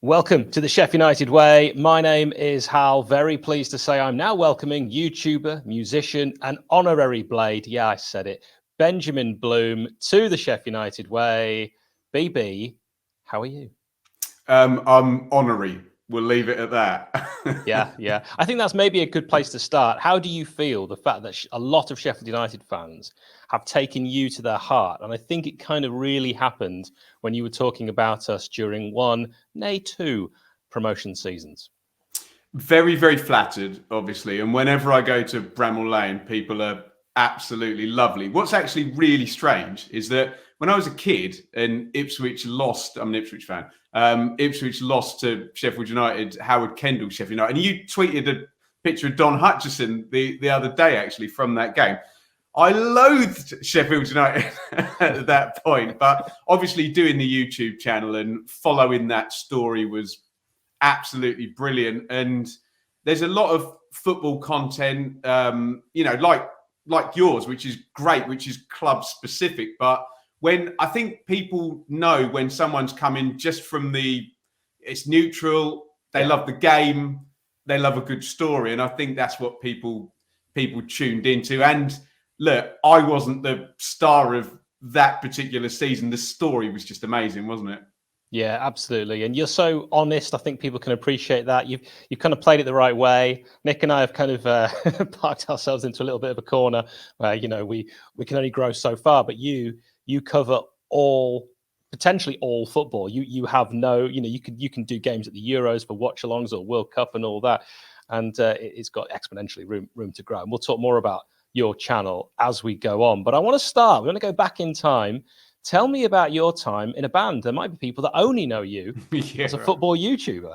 Welcome to the Sheff United Way. My name is Hal. Very pleased to say I'm now welcoming YouTuber, musician, and honorary Blade. Yeah, I said it. Benjamin Bloom to the Sheff United Way. BB, how are you? I'm honorary. We'll leave it at that. Yeah. I think that's maybe a good place to start. How do you feel the fact that a lot of Sheffield United fans have taken you to their heart? And I think it kind of really happened when you were talking about us during one, nay, two promotion seasons. Very, very flattered, obviously. And whenever I go to Bramall Lane, people are absolutely lovely. What's actually really strange is that when I was a kid and Ipswich lost, I'm an Ipswich fan, Ipswich lost to Sheffield United, 𝗵𝗿𝗂𝗂𝗃 Sheffield United. And you tweeted a picture of Don Hutchison the other day, actually, from that game. I loathed Sheffield United at that point, but obviously doing the YouTube channel and following that story was absolutely brilliant. And there's a lot of football content, like yours, which is great, which is club specific. But when I think people know when someone's coming just from it's neutral, they love the game, they love a good story. And I think that's what people tuned into. And look, I wasn't the star of that particular season. The story was just amazing, wasn't it? Yeah, absolutely. And you're so honest. I think people can appreciate that. You've kind of played it the right way. Nick and I have kind of parked ourselves into a little bit of a corner where, we can only grow so far, but you cover potentially all football. You have you can do games at the Euros for watch-alongs or World Cup and all that. And it's got exponentially room to grow. And we'll talk more about your channel as we go on. But I want to start. We're going to go back in time. Tell me about your time in a band. There might be people that only know you as a football YouTuber.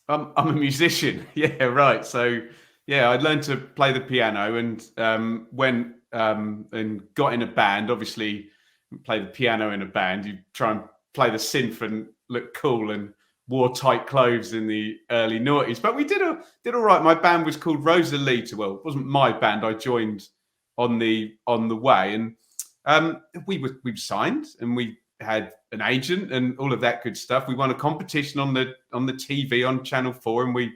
I'm a musician. Yeah, right. So, I learned to play the piano and went and got in a band. Obviously, play the piano in a band. You try and play the synth and look cool and wore tight clothes in the early noughties. But we did all right. My band was called Rosalita. Well, it wasn't my band. I joined on the way, and we were signed and we had an agent and all of that good stuff. We won a competition on the TV on Channel 4 and we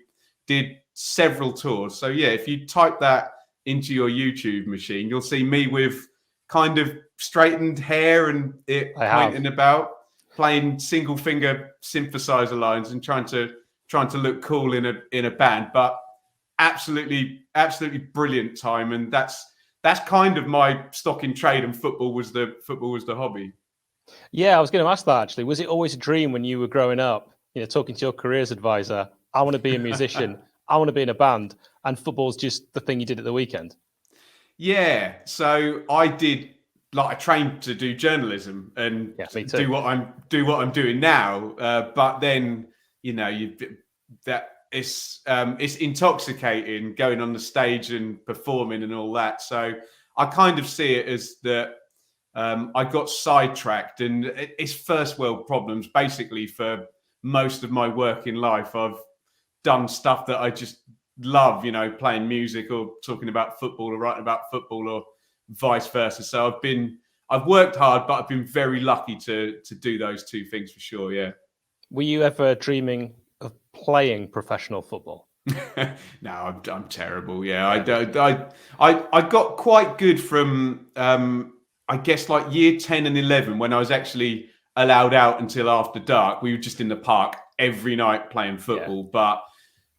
did several tours. So if you type that into your YouTube machine, you'll see me with kind of straightened hair and it pointing about, playing single finger synthesizer lines and trying to look cool in a band. But absolutely brilliant time, and that's kind of my stock in trade, and football was the hobby. Yeah, I was going to ask that actually. Was it always a dream when you were growing up, talking to your careers advisor, I want to be a musician, I want to be in a band, and football's just the thing you did at the weekend? Yeah, so I trained to do journalism and do what I'm doing now. But then, it's intoxicating going on the stage and performing and all that. So I kind of see it as that I got sidetracked, and it's first world problems. Basically, for most of my working life, I've done stuff that I just love, playing music or talking about football or writing about football or vice versa. So I've worked hard, but I've been very lucky to do those two things for sure. Yeah. Were you ever dreaming of playing professional football? No, I'm terrible. Yeah, I got quite good from I guess like year 10 and 11 when I was actually allowed out until after dark. We were just in the park every night playing football. But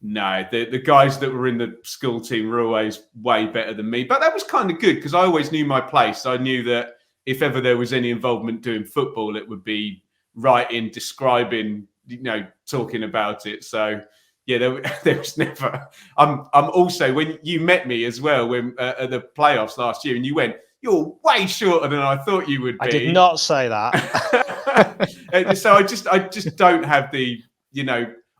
no, the guys that were in the school team were always way better than me. But that was kind of good because I always knew my place. I knew that if ever there was any involvement doing football, it would be writing, describing, talking about it. So there was never. I'm also, when you met me as well when at the playoffs last year, and you went, "You're way shorter than I thought you would be." I did not say that. So I just don't have the,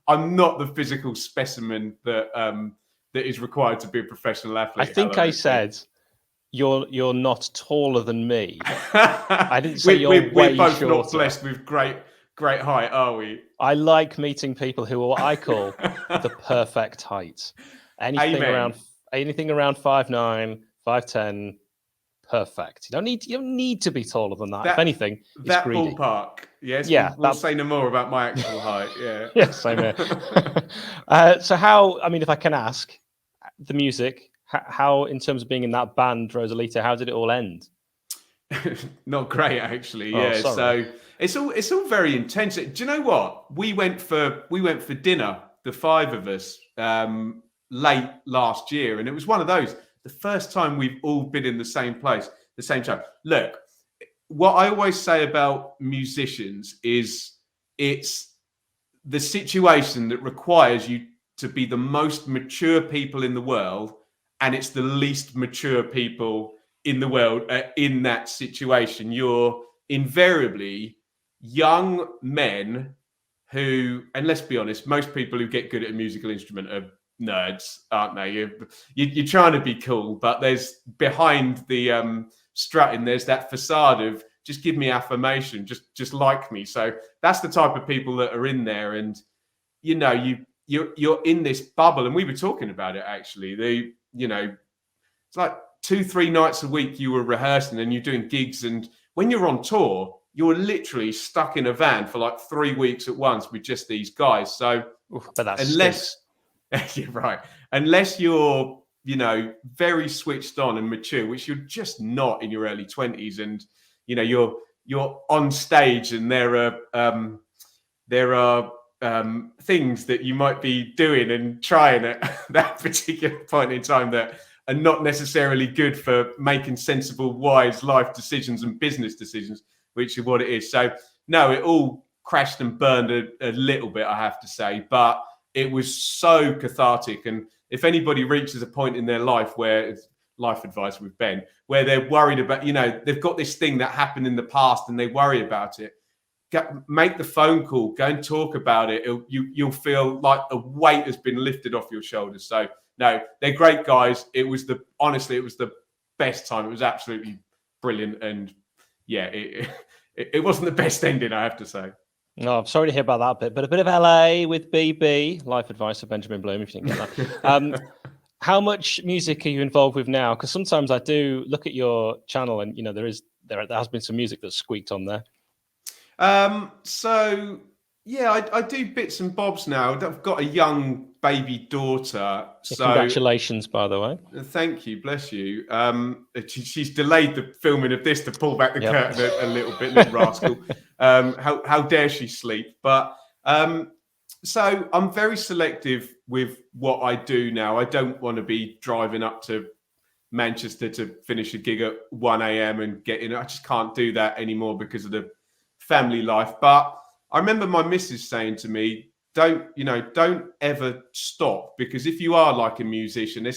I'm not the physical specimen that is required to be a professional athlete. I think I said you're not taller than me. I didn't say we're both shorter. Not blessed with great height, are we? I like meeting people who are what I call the perfect height. Anything around 5'9", 5'10", perfect. You don't need to be taller than that. If anything, it's that greedy. ballpark. Yes. Yeah. We'll say no more about my actual height. Yeah. Yeah, same here. So how? I mean, if I can ask, the music. How, in terms of being in that band, Rosalita, how did it all end? Not great, actually. Oh, Yeah. sorry. So it's all very intense. Do you know what? We went for dinner, the five of us, late last year, and it was one of those. The first time we've all been in the same place, the same time. Look, what I always say about musicians is it's the situation that requires you to be the most mature people in the world, and it's the least mature people in the world in that situation. You're invariably young men who, and let's be honest, most people who get good at a musical instrument are nerds, aren't they? You're trying to be cool, but there's behind the strutting, there's that facade of just give me affirmation, just like me. So that's the type of people that are in there, and you're in this bubble. And we were talking about it actually. It's like 2-3 nights a week you were rehearsing and you're doing gigs, and when you're on tour, you're literally stuck in a van for like 3 weeks at once with just these guys. So unless you're right, unless you're very switched on and mature, which you're just not in your early 20s, and you're on stage and there are things that you might be doing and trying at that particular point in time that are not necessarily good for making sensible, wise life decisions and business decisions, which is what it is. So no, it all crashed and burned a little bit, I have to say, but it was so cathartic. And if anybody reaches a point in their life where it's life advice with Ben, where they're worried about, they've got this thing that happened in the past and they worry about it, make the phone call, go and talk about it. You'll feel like a weight has been lifted off your shoulders. So no, they're great guys. Honestly, it was the best time. It was absolutely brilliant. And yeah, it wasn't the best ending, I have to say. No, I'm sorry to hear about that bit, but a bit of LA with BB, life advice of Benjamin Bloom, if you didn't get that. How much music are you involved with now? Because sometimes I do look at your channel and, there has been some music that's squeaked on there. So yeah, I do bits and bobs now. I've got a young baby daughter. So congratulations, by the way. Thank you, bless you. She's delayed the filming of this to pull back the curtain a little bit, little rascal. How dare she sleep? But so I'm very selective with what I do now. I don't want to be driving up to Manchester to finish a gig at 1 a.m. and get in. I just can't do that anymore because of the family life. But I remember my missus saying to me, don't ever stop, because if you are like a musician,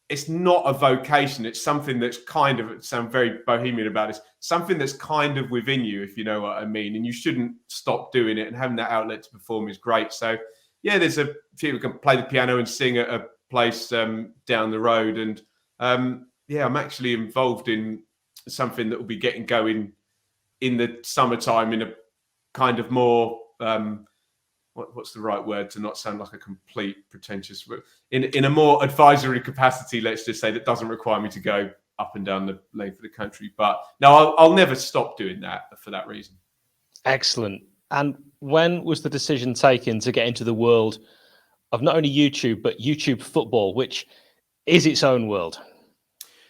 it's not a vocation. It's something that's kind of, sound very bohemian about this, something that's kind of within you, if you know what I mean. And you shouldn't stop doing it, and having that outlet to perform is great. So yeah, there's a few who can play the piano and sing at a place down the road. And yeah, I'm actually involved in something that will be getting going in the summertime in a kind of more, what's the right word to not sound like a complete pretentious, in a more advisory capacity, let's just say, that doesn't require me to go up and down the length of the country. But no, I'll never stop doing that for that reason. Excellent. And when was the decision taken to get into the world of not only YouTube, but YouTube football, which is its own world?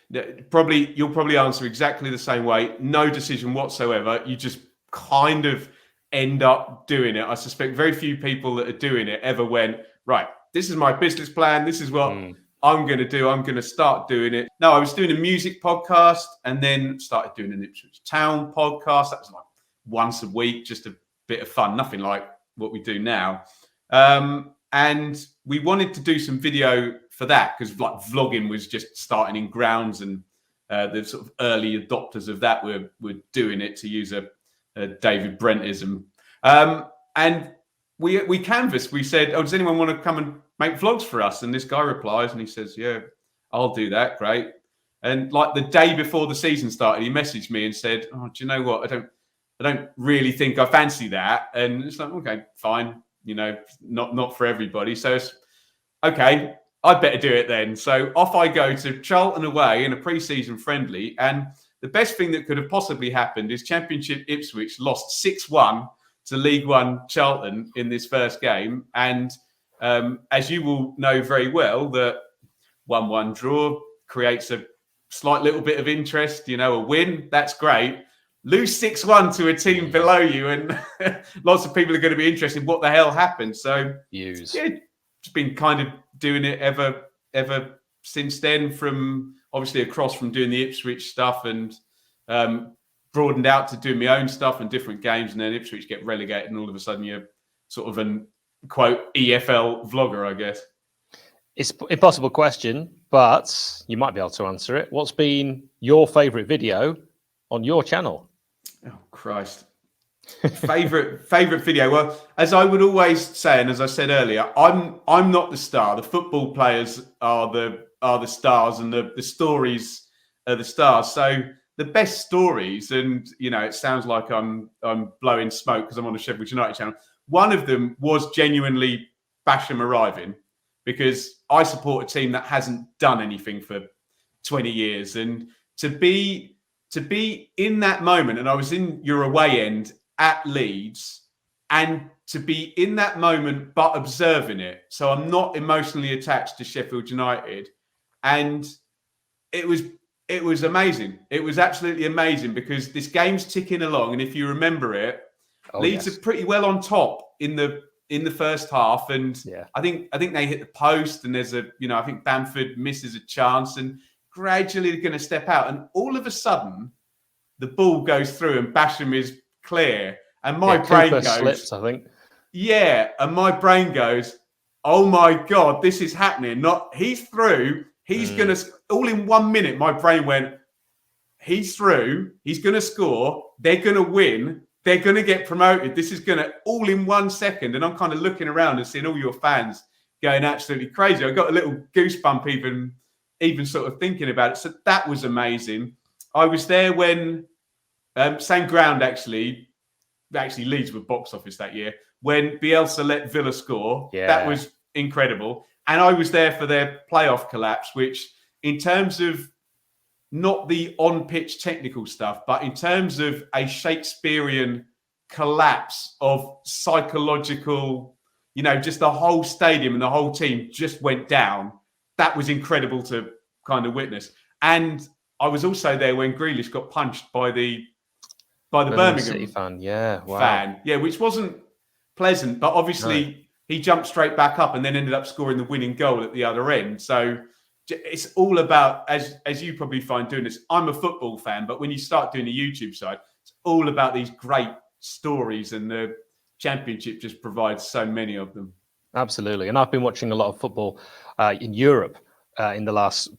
You'll probably answer exactly the same way. No decision whatsoever. You just kind of end up doing it. I suspect very few people that are doing it ever went, right, this is my business plan, this is what I'm going to do, I'm going to start doing it. No, I was doing a music podcast and then started doing an Ipswich Town podcast. That was like once a week, just a bit of fun, nothing like what we do now. And we wanted to do some video for that because like vlogging was just starting in grounds, and the sort of early adopters of that were doing it, to use a David Brentism. And we canvassed. We said, oh, does anyone want to come and make vlogs for us? And this guy replies and he says, yeah, I'll do that. Great. And like the day before the season started, he messaged me and said, oh, do you know what? I don't really think I fancy that. And it's like, okay, fine. Not for everybody. So it's okay. I'd better do it then. So off I go to Charlton away in a pre-season friendly. And the best thing that could have possibly happened is Championship Ipswich lost 6-1 to League One Charlton in this first game. And as you will know very well, that 1-1 draw creates a slight little bit of interest. You know, a win, that's great. Lose 6-1 to a team below you, and lots of people are going to be interested in what the hell happened. So, yeah, just been kind of doing it ever since then, from obviously across from doing the Ipswich stuff and broadened out to doing my own stuff and different games, and then Ipswich get relegated and all of a sudden you're sort of an, quote, EFL vlogger, I guess. It's an impossible question, but you might be able to answer it. What's been your favourite video on your channel? Oh, Christ. Favorite video. Well, as I would always say, and as I said earlier, I'm not the star. The football players are the stars, and the stories are the stars. So the best stories, and you know, it sounds like I'm blowing smoke because I'm on the Sheffield United channel. One of them was genuinely 𝗵𝗱𝗶𝗶𝗲 arriving, because I support a team that hasn't done anything for 20 years, and to be in that moment, and I was in your away end at Leeds, and to be in that moment but observing it, so I'm not emotionally attached to Sheffield United, and it was amazing. It was absolutely amazing, because this game's ticking along, and if you remember it, Leeds are pretty well on top in the first half, and I think they hit the post, and there's I think Bamford misses a chance, and gradually they're going to step out, and all of a sudden the ball goes through and 𝗵𝗱𝗶𝗶𝗃 is clear, and my brain goes, slips, I think. Yeah, and my brain goes, oh my God, this is happening. Not he's through, he's going to, all in 1 minute, my brain went, he's through, he's going to score, they're going to win, they're going to get promoted. This is going to, all in 1 second. And I'm kind of looking around and seeing all your fans going absolutely crazy. I got a little goosebump even sort of thinking about it. So that was amazing. I was there when, same ground actually Leeds were box office that year, when Bielsa let Villa score. Yeah. That was incredible. And I was there for their playoff collapse, which in terms of not the on-pitch technical stuff, but in terms of a Shakespearean collapse of psychological, just the whole stadium and the whole team just went down. That was incredible to kind of witness. And I was also there when 𝗬𝗏 got punched by the Birmingham City fan. Yeah, wow. Fan. Yeah, which wasn't pleasant, but obviously he jumped straight back up and then ended up scoring the winning goal at the other end. So it's all about, as you probably find doing this, I'm a football fan, but when you start doing the YouTube side, it's all about these great stories, and the Championship just provides so many of them. Absolutely. And I've been watching a lot of football in Europe in the last,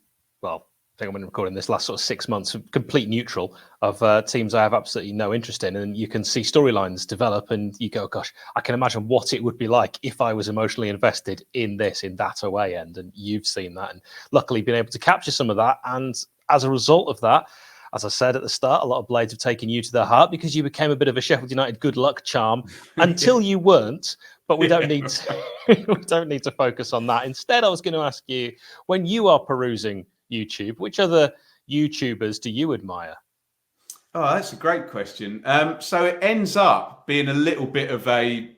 I think I'm recording this last sort of 6 months, complete neutral of teams I have absolutely no interest in. And you can see storylines develop and you go, gosh, I can imagine what it would be like if I was emotionally invested in this, in that away end. And you've seen that and luckily been able to capture some of that. And as a result of that, as I said at the start, a lot of Blades have taken you to their heart because you became a bit of a Sheffield United good luck charm until you weren't. But we don't need to, we don't need to focus on that. Instead, I was going to ask you, when you are perusing YouTube, which other YouTubers do you admire? Oh, that's a great question. So it ends up being a little bit of a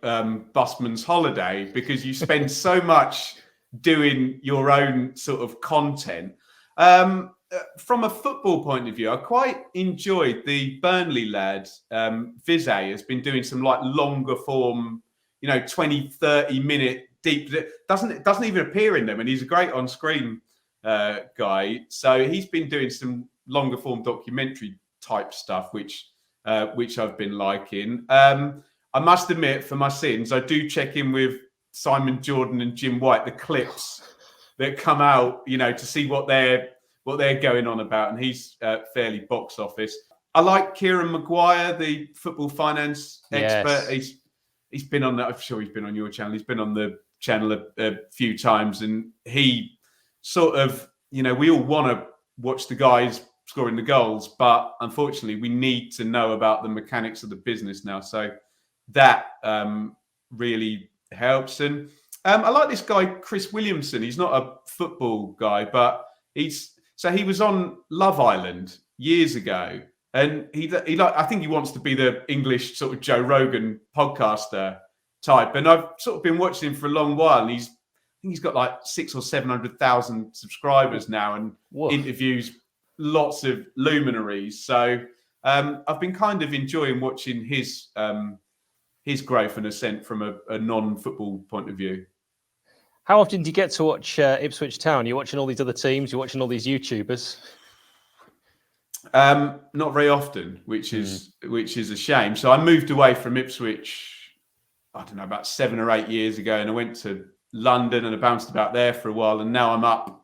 busman's holiday, because you spend so much doing your own sort of content. From a football point of view, I quite enjoyed the Burnley lad, 𝗍𝗍𝗶𝗃 has been doing some like longer form, 20, 30 minute deep. Doesn't even appear in them, and he's a great on screen guy. So he's been doing some longer form documentary type stuff, which I've been liking. I must admit, for my sins, I do check in with Simon Jordan and Jim White, the clips that come out, to see what they're going on about, and he's fairly box office. I like Kieran Maguire, the football finance expert. He's been on that. I'm sure he's been on your channel. He's been on the channel a few times, and he sort of, we all want to watch the guys scoring the goals, but unfortunately we need to know about the mechanics of the business now. So that really helps. And I like this guy, Chris Williamson. He's not a football guy, but he was on Love Island years ago, and I think he wants to be the English sort of Joe Rogan podcaster type. And I've sort of been watching him for a long while, and I think he's got like 600,000 or 700,000 subscribers now, and interviews lots of luminaries. So I've been kind of enjoying watching his growth and ascent from a non-football point of view. How often do you get to watch Ipswich Town? You're watching all these other teams, you're watching all these YouTubers. Not very often, which is a shame. So I moved away from Ipswich, I don't know, about 7 or 8 years ago, and I went to London and I bounced about there for a while, and now I'm up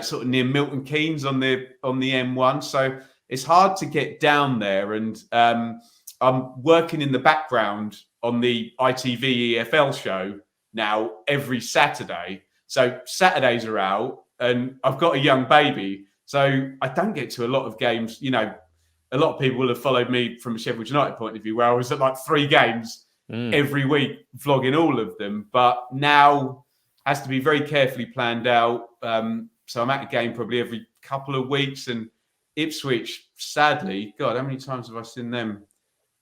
sort of near Milton Keynes on the M1. So it's hard to get down there, and I'm working in the background on the ITV EFL show now every Saturday. So Saturdays are out, and I've got a young baby, so I don't get to a lot of games. You know, a lot of people will have followed me from a Sheffield United point of view, where I was at like 3 games every week, vlogging all of them. But now has to be very carefully planned out. So I'm at a game probably every couple of weeks, and Ipswich, sadly, God, how many times have I seen them?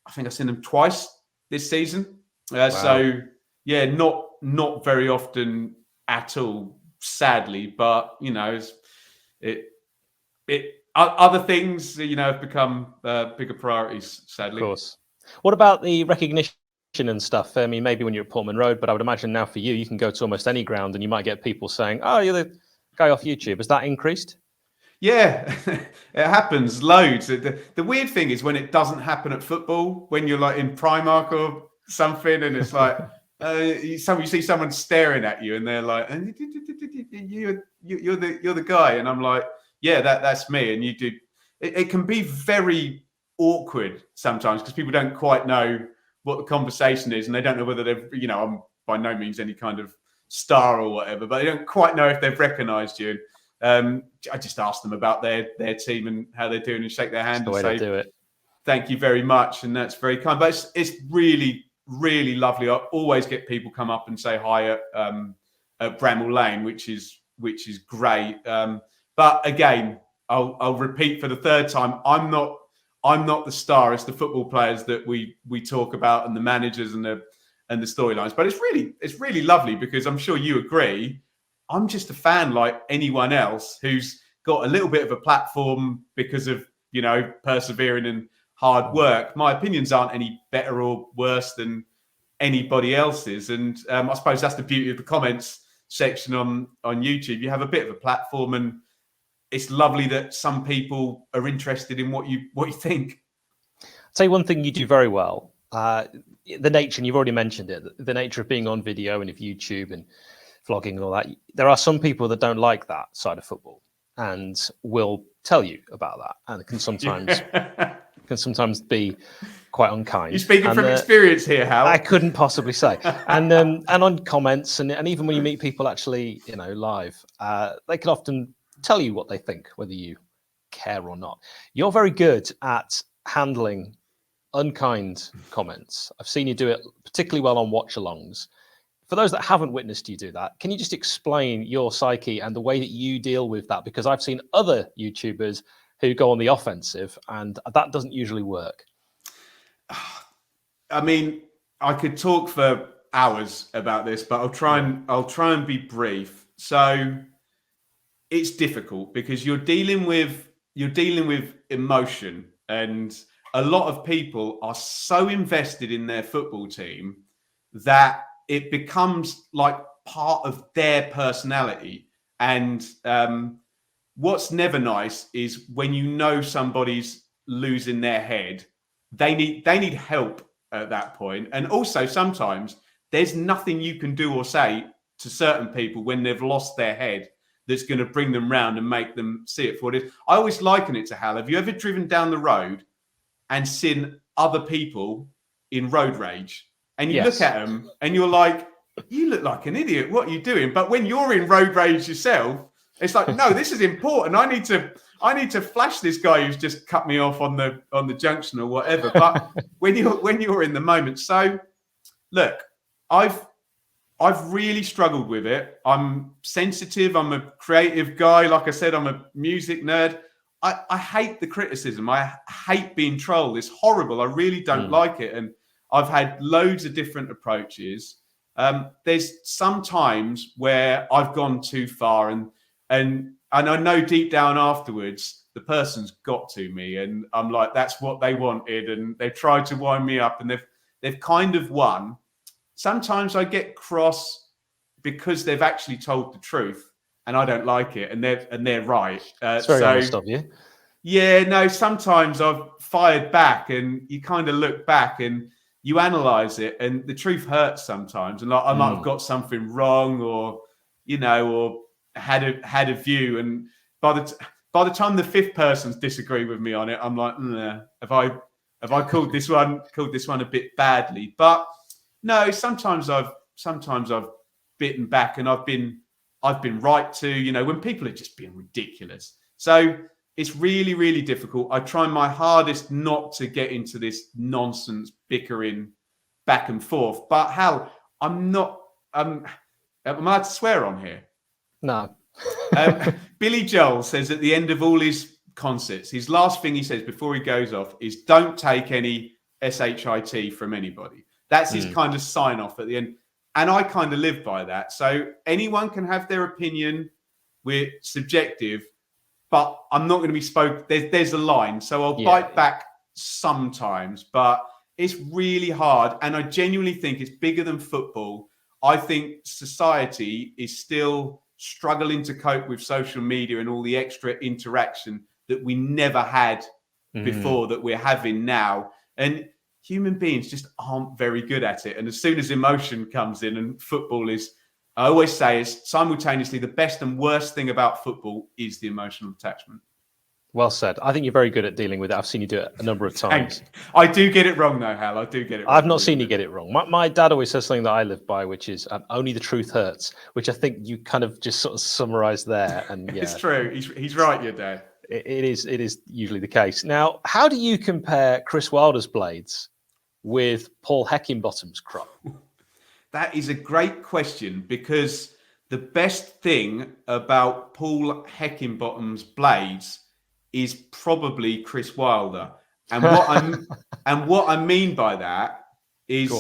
I think I've seen them twice this season. Wow. So yeah, not very often at all, sadly. But you know, other things, you know, have become bigger priorities, sadly. Of course. What about the recognition and stuff? I mean, maybe when you're at Portman Road, but I would imagine now for you can go to almost any ground and you might get people saying, "Oh, you're the guy off YouTube." Has that increased? Yeah, it happens loads. The weird thing is when it doesn't happen at football, when you're like in Primark or something, and it's like you see someone staring at you, and they're like, "You're the guy," and I'm like, "Yeah, that's me." And you do. It can be very awkward sometimes because people don't quite know what the conversation is, and they don't know whether they've, you know, I'm by no means any kind of star or whatever, but they don't quite know if they've recognised you. I just ask them about their team and how they're doing, and shake their hand and say, do it. "Thank you very much," and that's very kind. But it's really, really lovely. I always get people come up and say hi at Bramall Lane, which is great. But again, I'll repeat for the third time: I'm not the star. It's the football players that we talk about, and the managers and the storylines. But it's really lovely because I'm sure you agree. I'm just a fan like anyone else who's got a little bit of a platform because of, you know, persevering and hard work. My opinions aren't any better or worse than anybody else's. And I suppose that's the beauty of the comments section on YouTube. You have a bit of a platform, and it's lovely that some people are interested in what you think. I'll tell you one thing you do very well. The nature, and you've already mentioned it, the nature of being on video and of YouTube and vlogging and all that. There are some people that don't like that side of football and will tell you about that, and can sometimes be quite unkind. You're speaking from experience here, Hal. I couldn't possibly say. And on comments, and even when you meet people actually, you know, live, they can often tell you what they think, whether you care or not. You're very good at handling unkind comments. I've seen you do it particularly well on watch-alongs. For those that haven't witnessed you do that, can you just explain your psyche and the way that you deal with that? Because I've seen other YouTubers who go on the offensive, and that doesn't usually work. I mean, I could talk for hours about this, but I'll try and be brief. So it's difficult because you're dealing with emotion, and a lot of people are so invested in their football team that it becomes like part of their personality. And what's never nice is when you know somebody's losing their head. They need help at that point. And also sometimes there's nothing you can do or say to certain people when they've lost their head that's going to bring them round and make them see it for what it is. I always liken it to, Hal, have you ever driven down the road and seen other people in road rage? And you look at them and you're like, you look like an idiot. What are you doing? But when you're in road rage yourself, it's like, no, this is important. I need to flash this guy who's just cut me off on the junction or whatever. But when you're in the moment, so look, I've I've really struggled with it. I'm sensitive. I'm a creative guy. Like I said, I'm a music nerd. I hate the criticism. I hate being trolled. It's horrible. I really don't like it. And I've had loads of different approaches. There's some times where I've gone too far, and I know deep down afterwards the person's got to me, and I'm like, that's what they wanted, and they've tried to wind me up, and they've kind of won. Sometimes I get cross because they've actually told the truth, and I don't like it, and they're right. It's very honest of you. Yeah, no. Sometimes I've fired back, and you kind of look back and you analyze it, and the truth hurts sometimes. And like, I might have got something wrong, or or had a view, and by the time the fifth person's disagree with me on it, I'm like, have I called this one a bit badly? But no, sometimes I've bitten back, and I've been right to, when people are just being ridiculous. So it's really, really difficult. I try my hardest not to get into this nonsense bickering back and forth. But Hal, am I allowed to swear on here? No. Billy Joel says at the end of all his concerts, his last thing he says before he goes off is, don't take any shit from anybody. That's his kind of sign off at the end. And I kind of live by that. So anyone can have their opinion. We're subjective, but I'm not going to be spoke. There's a line. So I'll bite back sometimes, but it's really hard. And I genuinely think it's bigger than football. I think society is still struggling to cope with social media and all the extra interaction that we never had before, that we're having now. And human beings just aren't very good at it. And as soon as emotion comes in, and football is, I always say, is simultaneously the best and worst thing about football is the emotional attachment. Well said. I think you're very good at dealing with it. I've seen you do it a number of times. I do get it wrong though, Hal. I do get it wrong. I've not seen you get it wrong. My dad always says something that I live by, which is only the truth hurts, which I think you kind of just sort of summarised there. And yeah, it's true. He's right, your dad. It is usually the case. Now, how do you compare Chris Wilder's blades with Paul Heckingbottom's crop? That is a great question, because the best thing about Paul Heckingbottom's blades is probably Chris Wilder. And what I mean by that is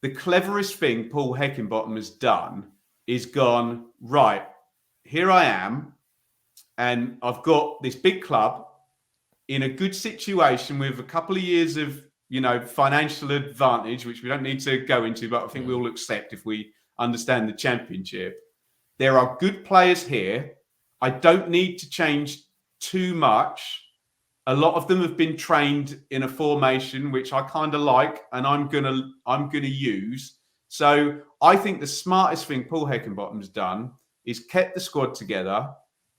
the cleverest thing Paul Heckingbottom has done is gone, right, here I am, and I've got this big club in a good situation with a couple of years of financial advantage, which we don't need to go into, but I think we all accept if we understand the championship. There are good players here. I don't need to change too much. A lot of them have been trained in a formation which I kind of like, and I'm gonna use. So I think the smartest thing Paul Heckingbottom's done is kept the squad together,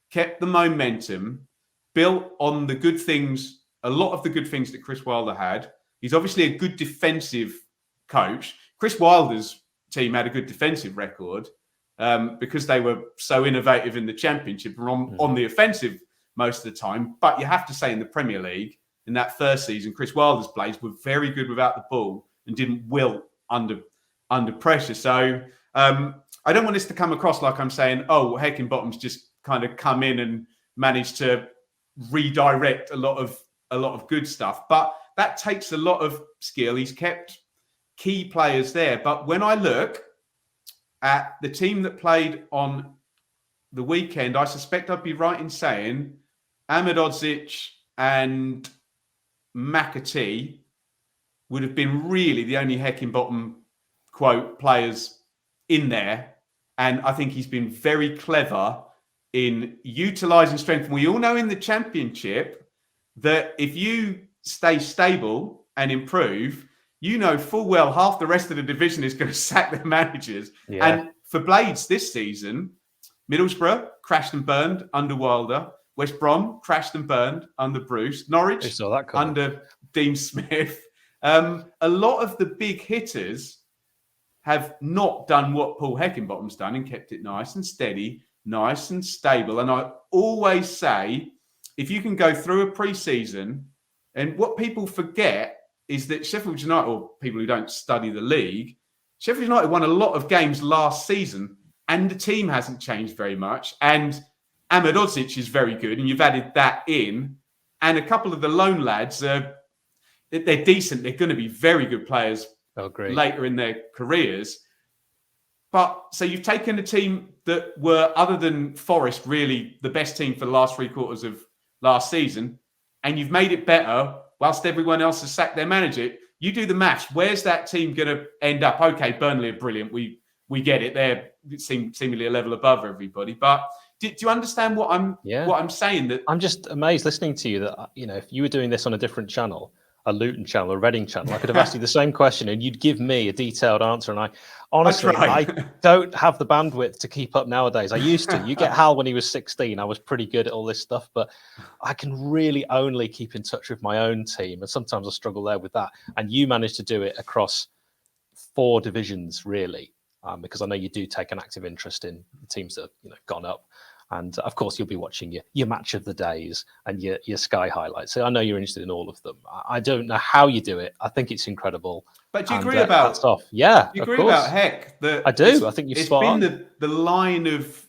kept the momentum, built on the good things, a lot of the good things that Chris Wilder had. He's obviously a good defensive coach. Chris Wilder's team had a good defensive record because they were so innovative in the championship and on the offensive most of the time. But you have to say, in the Premier League, in that first season, Chris Wilder's blades were very good without the ball and didn't wilt under pressure. So I don't want this to come across like I'm saying, oh, Heckingbottom's just kind of come in and managed to redirect a lot of good stuff. But that takes a lot of skill. He's kept key players there. But when I look at the team that played on the weekend, I suspect I'd be right in saying Ahmedhodzic and McAtee would have been really the only Heckingbottom quote players in there. And I think he's been very clever in utilising strength. And we all know in the championship that if you stay stable and improve, full well half the rest of the division is going to sack their managers. Yeah. And for Blades this season, Middlesbrough crashed and burned under Wilder. West Brom crashed and burned under Bruce. Norwich under Dean Smith. A lot of the big hitters have not done what Paul Heckingbottom's done and kept it nice and steady, nice and stable. And I always say, if you can go through a pre-season, and what people forget is that Sheffield United, or people who don't study the league, Sheffield United won a lot of games last season, and the team hasn't changed very much. And 𝗵𝗿𝗄𝗂𝗏 is very good, and you've added that in. And a couple of the loan lads, they're decent. They're going to be very good players later in their careers. But so you've taken a team that were, other than Forest, really the best team for the last 3 quarters of last season, and you've made it better whilst everyone else has sacked their manager. You do the maths. Where's that team going to end up? Okay, Burnley are brilliant. We get it. They're seemingly a level above everybody. But do you understand what I'm saying? That I'm just amazed listening to you that, you know, if you were doing this on a different channel, a Luton channel, a Reading channel, I could have asked you the same question and you'd give me a detailed answer. And I don't have the bandwidth to keep up nowadays. I used to. You get Hal when he was 16. I was pretty good at all this stuff, but I can really only keep in touch with my own team. And sometimes I struggle there with that. And you managed to do it across 4 divisions, really, because I know you do take an active interest in the teams that have, you know, gone up. And of course, you'll be watching your match of the days and your Sky highlights. So I know you're interested in all of them. I don't know how you do it. I think it's incredible. But do you agree about? Yeah, you agree about Heck? I do. I think you've spot on. It's been the line of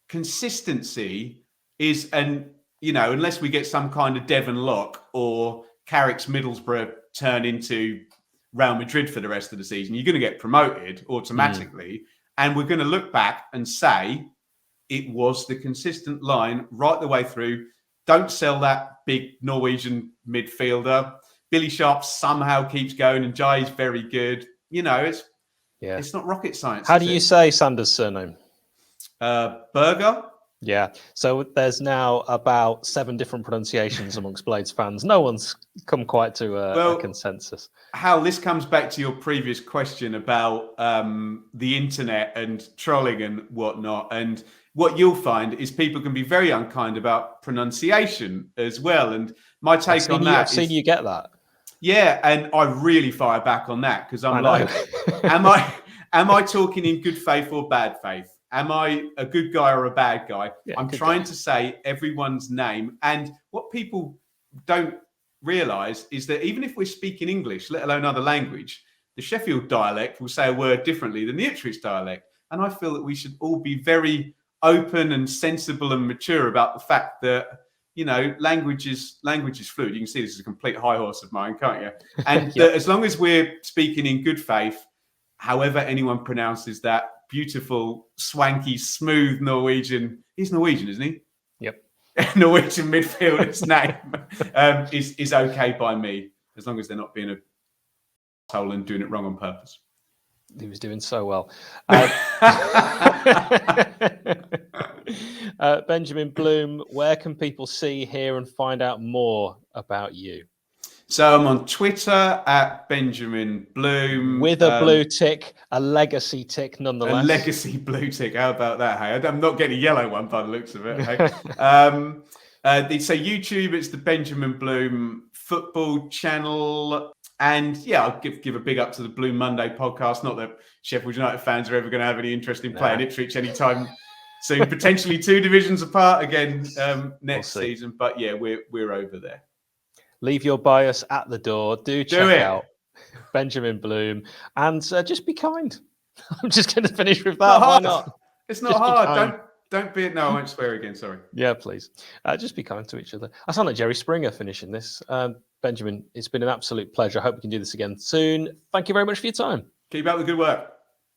consistency is, and you know, unless we get some kind of Devon Lock or Carrick's Middlesbrough turn into Real Madrid for the rest of the season, you're going to get promoted automatically, and we're going to look back and say, it was the consistent line right the way through. Don't sell that big Norwegian midfielder. Billy Sharp somehow keeps going, and Jai's very good. You know, it's not rocket science. How do you say Sanders' surname? Burger. Yeah. So there's now about 7 different pronunciations amongst Blades fans. No one's come quite to a consensus. Hal, this comes back to your previous question about the internet and trolling and whatnot. And what you'll find is people can be very unkind about pronunciation as well. And my take on that I've seen you get that. Yeah, and I really fire back on that because I'm like, am I talking in good faith or bad faith? Am I a good guy or a bad guy? Yeah, I'm trying to say everyone's name. And what people don't realise is that even if we're speaking English, let alone other language, the Sheffield dialect will say a word differently than the Ipswich dialect. And I feel that we should all be very open and sensible and mature about the fact that, you know, language is fluid. You can see this is a complete high horse of mine, can't you? And that as long as we're speaking in good faith, however anyone pronounces that beautiful, swanky, smooth Norwegian, he's Norwegian, isn't he? Yep. Norwegian midfielder's name is okay by me, as long as they're not being a asshole and doing it wrong on purpose. He was doing so well. Benjamin Bloom, where can people see, hear, and find out more about you? So I'm on Twitter at Benjamin Bloom. With a blue tick, a legacy tick nonetheless. A legacy blue tick. How about that, hey? I'm not getting a yellow one by the looks of it, hey? So YouTube, it's the Benjamin Bloom football channel. And yeah, I'll give a big up to the Blue Monday podcast. Not that Sheffield United fans are ever going to have any interest in playing Ipswich anytime soon. Potentially 2 divisions apart again next season. But yeah, we're over there. Leave your bias at the door. Do check out Benjamin Bloom and just be kind. I'm just going to finish with that. Why not? It's not hard. Don't be it. No, I won't swear again. Sorry. Yeah, please. Just be kind to each other. I sound like Jerry Springer finishing this. Benjamin, it's been an absolute pleasure. I hope we can do this again soon. Thank you very much for your time. Keep up the good work.